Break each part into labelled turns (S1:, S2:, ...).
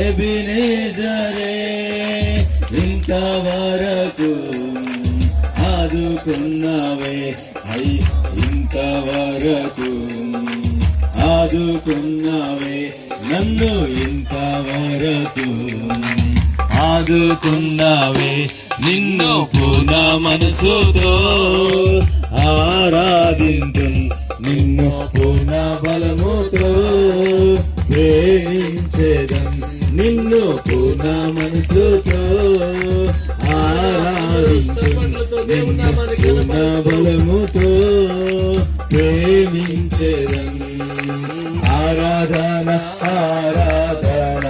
S1: ఎబినేజరే ఇంతవరకు ఆదుకున్నావే, ఇంతవరకు ఆదుకున్నావే నన్ను, ఇంతవరకు ఆదుకున్నావే. నిన్ను పూర్ణ మనసుతో ఆరాధింతున్, నిన్ను పూర్ణ బలముతో ప్రేమించేదం, నిన్ను పూర్ణ మనసుతో ఆరాధింతున్, నిన్ను పూర్ణ బలముతో ప్రేమించేదం. ఆరాధన ఆరాధన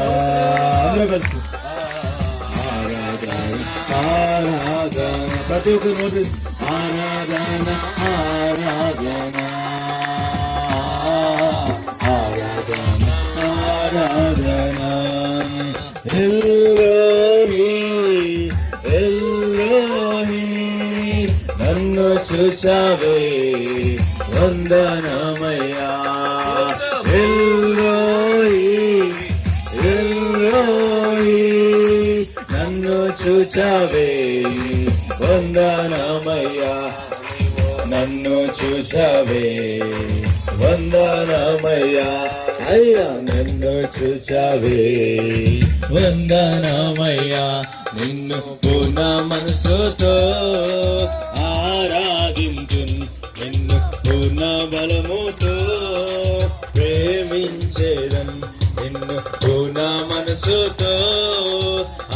S1: ఆరాధన, ప్రతి ఒక్క నోటి ఆరాధన ఆరాధన ఆరాధన ఆరాధన. ఎల్లోహి ఎల్లోహి నన్ను చూచావే వందనమయ్యా. ఎల్లోహి ఎల్లోహి నన్ను చూచావే వందనమయ్యా, నన్ను చూచావే వందనమయ్యా. అయ్యా నన్ను చూచావే వందనమయ్యా. నిన్ను పూర్ణ మనసుతో ఆరాధింతున్, నిన్ను పూర్ణ బలముతో ప్రేమించేదన్, నిన్ను పూర్ణ మనసుతో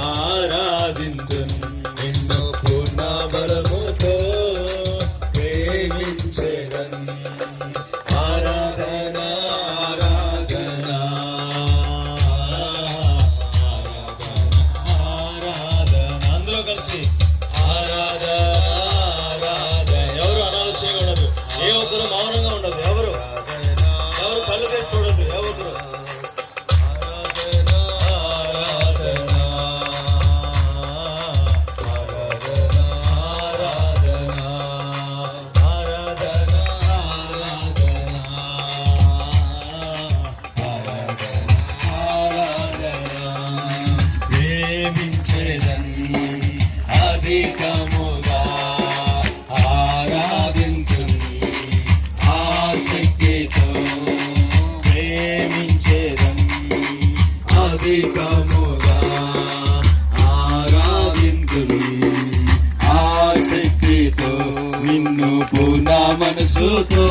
S1: ఆరాధింతున్, నిన్ను పూర్ణ బలముతో ప్రేమించేదన్. ఆరాధన ఆరాధన ఆరాధన, అందరూ కలిసి ఆరాధన ఆరాధన. ఎవరు అనాలు చేయకూడదు, ఏ ఒక్కరు మౌనంగా ఉండదు, ఎవరు కళ్ళు తెసి చూడద్దు, ఏ ఒక్కరు. అధికముగా ఆరాధించున్, ఆసక్తితో ప్రేమించేదన్, అధికముగా ఆరాధించున్, ఆసక్తితో నిన్ను పూర్ణ మనసుతో